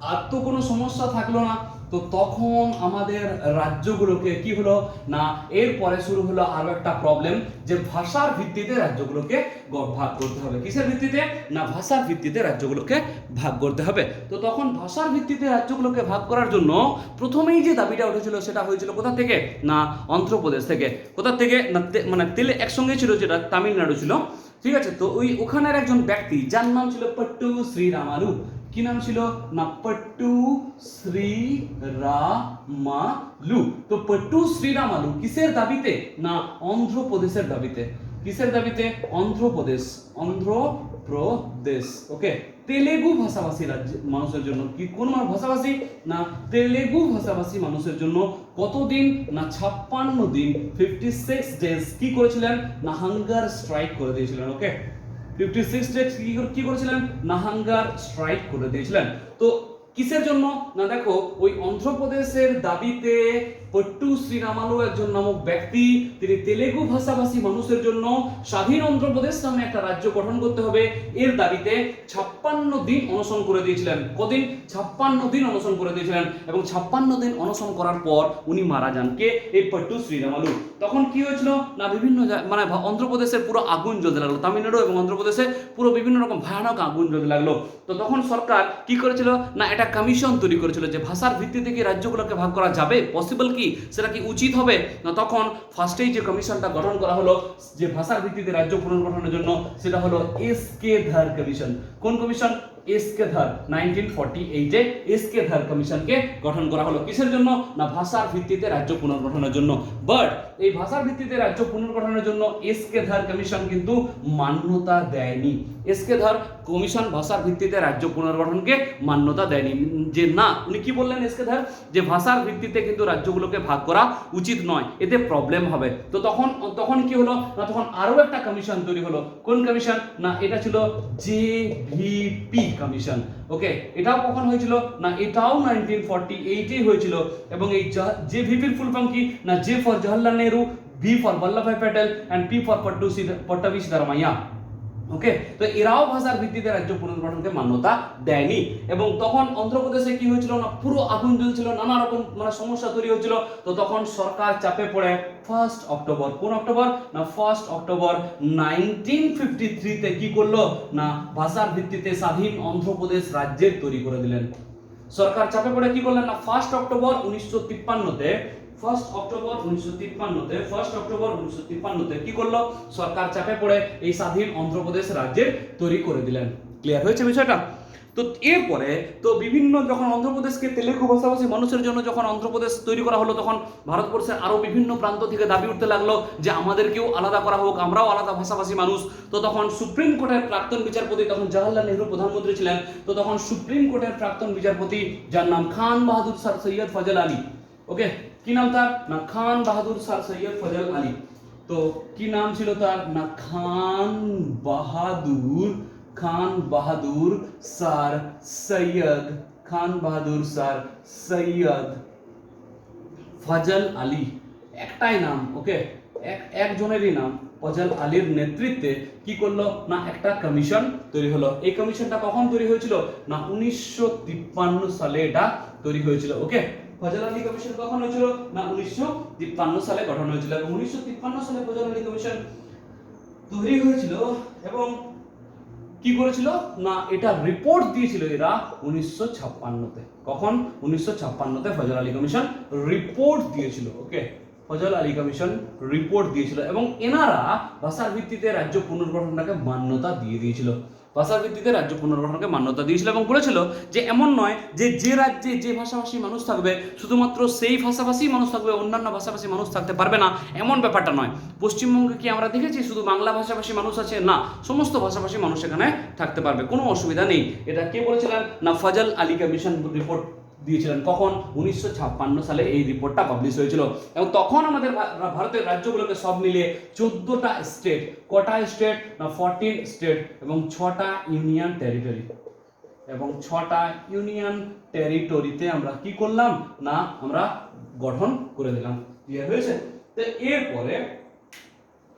A: আর তো কোনো সমস্যা থাকলো না। তো তখন আমাদের রাজ্যগুলোকে কি হলো না, এরপরে শুরু হলো আরো একটা প্রবলেম, যে ভাষার ভিত্তিতে রাজ্যগুলোকে ভাগ করতে হবে। কিসের ভিত্তিতে না? ভাষার ভিত্তিতে রাজ্যগুলোকে ভাগ করতে হবে। তো তখন ভাষার ভিত্তিতে রাজ্যগুলোকে ভাগ করার জন্য প্রথমেই যে দাবিটা উঠেছিল সেটা হয়েছিল কোথা থেকে না? অন্ধ্রপ্রদেশ থেকে। কোথা থেকে না, মানে তেলে একসঙ্গে ছিল, যেটা তামিলনাড়ু ছিল। ঠিক আছে, তো ওখানের একজন ব্যক্তি যার নাম ছিল পট্টু শ্রীরামালু। কি নাম ছিল না? পট্টু শ্রীরামালু। তো পট্টু শ্রীরামালু কিসের দাবিতে না? অন্ধ্রপ্রদেশের দাবিতে। কিসের দাবিতে? অন্ধ্রপ্রদেশ, অন্ধ্রপ্রদেশ। ওকে, তেলেগু ভাষাভাষী মানুষের জন্য, কি কোন ভাষাভাষী না? তেলেগু ভাষাভাষী মানুষের জন্য কতদিন না? 56 দিন, 56 ডেজ কি করেছিলেন না? হাঙ্গার স্ট্রাইক করে দিয়েছিলেন। ওকে, 56 ডেজ কি করেছিলেন না? হাঙ্গার স্ট্রাইক করে দিয়েছিলেন। তো কিসের জন্য না? দেখো, ওই অন্ধ্রপ্রদেশের দাবিতে পট্টু শ্রীরামালু একজন নামক ব্যক্তি, তিনি তেলেগু ভাষাভাষী মানুষের জন্য স্বাধীন অন্ধ্রপ্রদেশ নামে একটা রাজ্য গঠন করতে হবে, এর দাবিতে 56 দিন অনশন করে দিয়েছিলেন। কদিন? 56 দিন অনশন করে দিয়েছিলেন। এবং 56 দিন অনশন করার পর উনি মারা যান। কে? এই পট্টু শ্রীরামালু। তখন কি হয়েছিল না? বিভিন্ন মানে অন্ধ্রপ্রদেশের পুরো আগুন জ্বলতে লাগলো, তামিলনাড়ু এবং অন্ধ্রপ্রদেশে পুরো বিভিন্ন রকম ভয়ানক আগুন জ্বলতে লাগলো। তো তখন সরকার কি করেছিল না? একটা কমিশন তৈরি করেছিল যে ভাষার ভিত্তিতে কি রাজ্যগুলোকে ভাগ করা যাবে, পসিবল কি, সেটা কি উচিত হবে না? তখন ফার্স্টেই যে কমিশনটা গঠন করা হলো যে ভাষার ভিত্তিতে রাজ্য পুনর্গঠনের জন্য, সেটা হলো এস.কে. ধার কমিশন। কোন কমিশন? এস.কে. ধার। 1948-এ এস.কে. ধার কমিশনকে গঠন করা হলো। কিসের জন্য না? ভাষার ভিত্তিতে রাজ্য পুনর্গঠনের জন্য। বাট এই ভাষার ভিত্তিতে রাজ্য পুনর্গঠনের জন্য এস.কে. ধার কমিশন কিন্তু মান্যতা দেয়নি। এস.কে. ধার কমিশন ভাষার ভিত্তিতে রাজ্য পুনর্গঠনকে মান্যতা দেয়নি। যে না, উনি কি বললেন এস.কে. ধার? যে ভাষার ভিত্তিতে কিন্তু রাজ্যগুলোকে ভাগ করা উচিত নয়, এতে প্রবলেম হবে। তো তখন কি হলো না? তখন আরো একটা কমিশন তৈরি হলো। কোন কমিশন না? এটা ছিল জেভিপি কমিশন। ওকে, এটাও কখন হয়েছিল না? এটাও 1948-এই হয়েছিল। এবং এই জেভিপির ফুল ফর্ম কি না? J for Jawaharlal Nehru, V for Vallabhbhai Patel, and P for পট্টাভি Siddaramaiah. ওকে, তো এরাও ভাষার ভিত্তিতে রাজ্য পুনর্গঠনকে মান্যতা দেয়নি। এবং তখন অন্ধ্রপ্রদেশে কি হয়েছিল না, পুরো আগুন জ্বলছিল, নানা রকম মানে সমস্যা তৈরি হচ্ছিল। তো তখন সরকার চাপে পড়ে 1 অক্টোবর, কোন অক্টোবর না 1 অক্টোবর 1953 কি করলো না, ভাষার ভিত্তিতে স্বাধীন অন্ধ্রপ্রদেশ রাজ্যের তৈরি করে দিলেন। সরকার চাপে পড়ে কি করলেন না 1 অক্টোবর 1953 কি করলো, সরকার চাপে পড়ে এই স্বাধীন অন্ধ্রপ্রদেশ রাজ্যের তৈরি করে দিলেন। ক্লিয়ার হয়েছে বিষয়টা? তো এরপরে তো বিভিন্ন যখন অন্ধ্রপ্রদেশকে তেলুগু ভাষাভাষী মানুষের জন্য যখন অন্ধ্রপ্রদেশ তৈরি করা হলো, তখন ভারতবর্ষের আরো বিভিন্ন প্রান্ত থেকে দাবি উঠতে লাগলো যে আমাদেরকেও আলাদা করা হোক, আমরাও আলাদা ভাষাভাষী মানুষ। তো তখন সুপ্রিম কোর্টের প্রাক্তন বিচারপতি, তখন জওয়াহরলাল নেহরু প্রধানমন্ত্রী ছিলেন, তো তখন সুপ্রিম কোর্টের প্রাক্তন বিচারপতি যার নাম খান বাহাদুর স্যার সৈয়দ ফজল আলী, ওকে, কি নাম তার না খান বাহাদুর স্যার সৈয়দ ফজল আলী। তো কি নাম ছিল তার না খান বাহাদুর স্যার সৈয়দ ফজল আলী, একটাই নাম, ওকে, একজনেরই নাম, ফজল আলীর নেতৃত্বে কি করলো না একটা কমিশন তৈরি হলো। এই কমিশনটা কখন তৈরি হয়েছিল না 1953 সালে এটা তৈরি হয়েছিল। ওকে, ফজল আলী কমিশন কখন হয়েছিল না 1953 সালে গঠন হয়েছিল। এবং 1953 সালে ফজল আলী কমিশন তৈরি হয়েছিল এবং কি করেছিল না এটা রিপোর্ট দিয়েছিল এরা 1956-তে। কখন 1956-তে ফজল আলী কমিশন রিপোর্ট দিয়েছিল। ওকে, ফজল আলী কমিশন রিপোর্ট দিয়েছিল এবং এনারা ভাষার ভিত্তিতে রাজ্য পুনর্গঠনটাকে মান্যতা দিয়ে দিয়েছিল। ভাষার ভিত্তিতে রাজ্য পুনর্গঠনকে মান্যতা দিয়েছিল এবং বলেছিল যে এমন নয় যে যে রাজ্যে যে ভাষাভাষী মানুষ থাকবে শুধুমাত্র সেই ভাষাভাষী মানুষ থাকবে, অন্যান্য ভাষাভাষী মানুষ থাকতে পারবে না, এমন ব্যাপারটা নয়। পশ্চিমবঙ্গে কি আমরা দেখেছি শুধু বাংলা ভাষাভাষী মানুষ আছে? না, সমস্ত ভাষাভাষী মানুষ এখানে থাকতে পারবে, কোনো অসুবিধা নেই। এটা কে বলেছিলেন না ফজল আলী কমিশন রিপোর্ট দিয়েছিলেন। কখন 1956 সালে এই রিপোর্টটা পাবলিশ হয়েছিল। এবং তখন আমাদের ভারতের রাজ্যগুলোকে সব মিলিয়ে 14টা স্টেট, কটা স্টেট না 14 স্টেট এবং 6টা ইউনিয়ন টেরিটরি, এবং 6টা ইউনিয়ন টেরিটরিতে আমরা কি করলাম না আমরা গঠন করে দিলাম। ক্লিয়ার হয়েছে? তো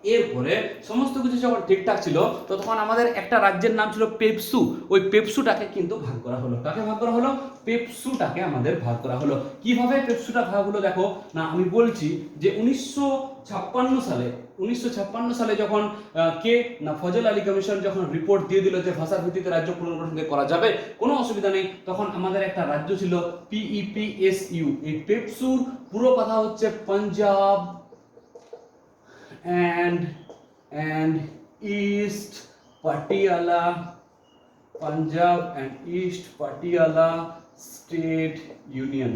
A: এরপরে সমস্ত কিছু যখন ঠিকঠাক ছিল তো তখন আমাদের একটা রাজ্যের নাম ছিল পেপসু। ওই পেপসুটাকে কিন্তু ভাগ করা হলো। কাকে ভাগ করা হলো? পেপসুটাকে আমাদের ভাগ করা হলো। কিভাবে পেপসুটা ভাগ হলো দেখো না, আমি বলছি যে 1956 সালে যখন কে না ফজল আলী কমিশন যখন রিপোর্ট দিয়ে দিল যে ভাষার ভিত্তিতে রাজ্য পুনর্গঠন করা যাবে, কোনো অসুবিধা নেই, তখন আমাদের একটা রাজ্য ছিল PEPSU। এই পেপসুর পুরো কথা হচ্ছে Punjab and East Patiala, Punjab and East Patiala State Union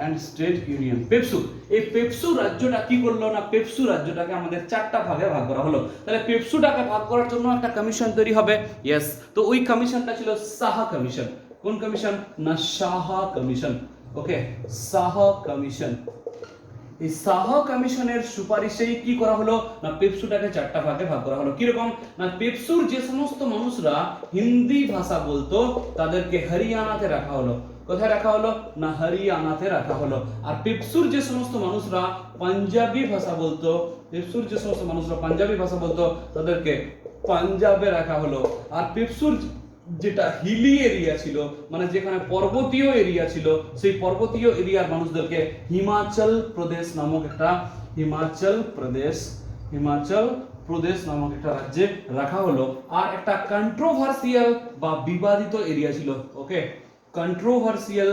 A: and State Union, PEPSU. এই পেপসু রাজ্যটা কি করলো না পেপসু রাজ্যটাকে আমাদের 4টা ভাগে ভাগ করা হলো। তাহলে পেপসুটাকে ভাগ করার জন্য একটা কমিশন তৈরি হবে। ইয়েস, তো ওই কমিশনটা ছিল সাহা কমিশন। কোন কমিশন না সাহা কমিশন। ওকে, সাহা কমিশন। এই সাহা কমিশনের সুপারিশেই কি করা হলো না পেপসুটাকে 4টা ভাগে ভাগ করা হলো। কিরকম না পেপসুর যে সমস্ত মানুষরা হিন্দি ভাষা বলতো তাদেরকে হরিয়ানাতে রাখা হলো। কোথায় রাখা হলো না হরিয়ানাতে রাখা হলো। আর পেপসুর যে সমস্ত মানুষরা পাঞ্জাবি ভাষা বলতো, তাদেরকে পাঞ্জাবে রাখা হলো। আর পেপসুর যেটা হিলি এরিয়া ছিল, মানে যেখানে পর্বতীয় এরিয়া ছিল, সেই পর্বতীয় এরিয়ার মানুষদেরকে হিমাচল প্রদেশ নামক একটা রাজ্যে রাখা হলো। আর একটা কন্ট্রোভার্সিয়াল বা বিবাদিত এরিয়া ছিল। ওকে, কন্ট্রোভার্সিয়াল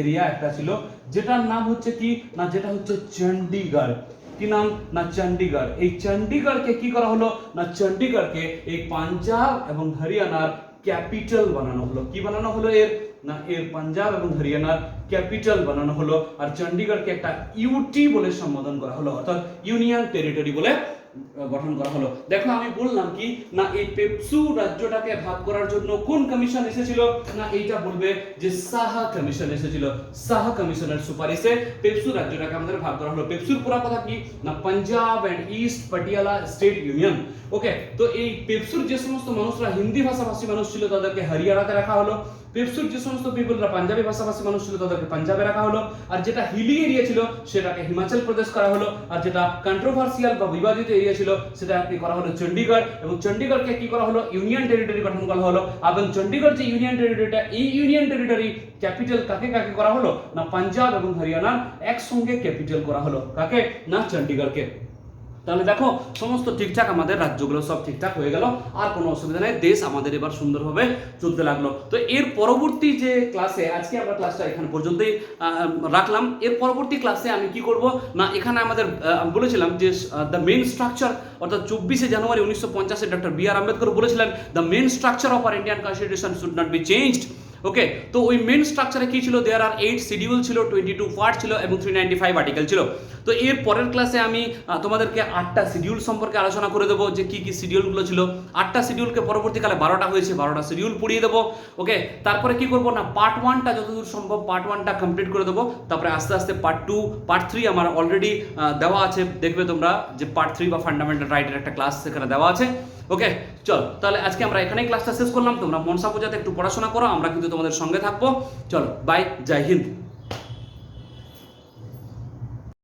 A: এরিয়া একটা ছিল, যেটার নাম হচ্ছে কি না যেটা হচ্ছে চণ্ডীগড়। কি নাম না চণ্ডীগড়। এই চণ্ডীগড়কে কি করা হলো না চণ্ডীগড়কে এই পাঞ্জাব এবং হরিয়ানার ক্যাপিটাল বানানো হলো। কি বানানো হলো এর না এর পাঞ্জাব এবং হরিয়ানার ক্যাপিটাল বানানো হলো। আর চণ্ডীগড়কে একটা ইউটি বলে সম্বোধন করা হলো, অর্থাৎ ইউনিয়ন টেরিটরি বলে গঠন করা হলো। দেখো আমি বললাম কি না এই পেপসু রাজ্যটাকে ভাগ করার জন্য কোন কমিশন এসেছিল না এইটা বলবে যে সাহা কমিশন এসেছিল। সাহা কমিশনের সুপারিশে পেপসু রাজ্যটাকে আমাদের ভাগ করা হলো। পেপসুর পুরো কথা কি না Punjab and east Patiala state union. ওকে, তো এই পেপসুর যে সমস্ত মানুষরা হিন্দি ভাষাভাষী মানুষ ছিল তাদেরকে হরিয়ানাতে রাখা হলো। পেপসুর যে সমস্ত পিপলরা পাঞ্জাবি ভাষাভাষী মানুষ ছিল তাদেরকে পাঞ্জাবে রাখা হলো, আর যেটা হিলি এরিয়া ছিল সেটাকে হিমাচল প্রদেশ করা হলো, আর যেটা কন্ট্রোভার্সিয়াল বা বিবাদিত এরিয়া ছিল সেটা কি করা হলো চণ্ডীগড়, এবং চণ্ডীগড়কে কি করা হলো ইউনিয়ন টেরিটরি গঠন করা হলো। এবং চণ্ডীগড় যে ইউনিয়ন টেরিটরিটা, এই ইউনিয়ন টেরিটরি ক্যাপিটাল কাকে কাকে করা হলো না পাঞ্জাব এবং হরিয়ানার একসঙ্গে ক্যাপিটাল করা হলো, কাকে না চণ্ডীগড়কে। তাহলে দেখো সমস্ত ঠিকঠাক, আমাদের রাজ্যগুলো সব ঠিকঠাক হয়ে গেল, আর কোনো অসুবিধা নেই, দেশ আমাদের এবার সুন্দরভাবে চলতে লাগলো। তো এর পরবর্তী যে ক্লাসে, আজকে আমরা ক্লাসটা এখানে পর্যন্তই রাখলাম। এর পরবর্তী ক্লাসে আমি কি করব না, এখানে আমাদের বলেছিলাম যে দ্য মেন স্ট্রাকচার, অর্থাৎ 24শে জানুয়ারি 1950 ডক্টর বি আর আম্বেদকর বলেছিলেন the main structure of R Indian constitution should not be changed. ওকে, তো ওই মেন স্ট্রাকচারে কি ছিল, দেয়ার আর 8 শিডিউল ছিল, 22 পার্ট ছিল এবং 395 আর্টিকেল ছিল। তো এর পরের ক্লাসে আমি তোমাদেরকে 8টা শিডিউল সম্পর্কে আলোচনা করে দেবো, যে কি কি শিডিউলগুলো ছিল। 8টা শিডিউলকে পরবর্তীকালে 12টা হয়েছে, 12টা শিডিউল পড়িয়ে দেবো। ওকে, তারপরে কি করবো না, পার্ট 1টা যতদূর সম্ভব পার্ট 1টা কমপ্লিট করে দেবো, তারপরে আস্তে আস্তে পার্ট 2 পার্ট 3 আমার অলরেডি দেওয়া আছে, দেখবে তোমরা যে পার্ট 3 বা ফান্ডামেন্টাল রাইটের একটা ক্লাস সেখানে দেওয়া আছে। ওকে, চল তাহলে আজকে আমরা এখানেই ক্লাসটা শেষ করলাম। তোমরা মনসা পূজাতে একটু পড়াশোনা করো, আমরা কিন্তু তোমাদের সঙ্গে থাকবো। চলো, বাই, জয় হিন্দ।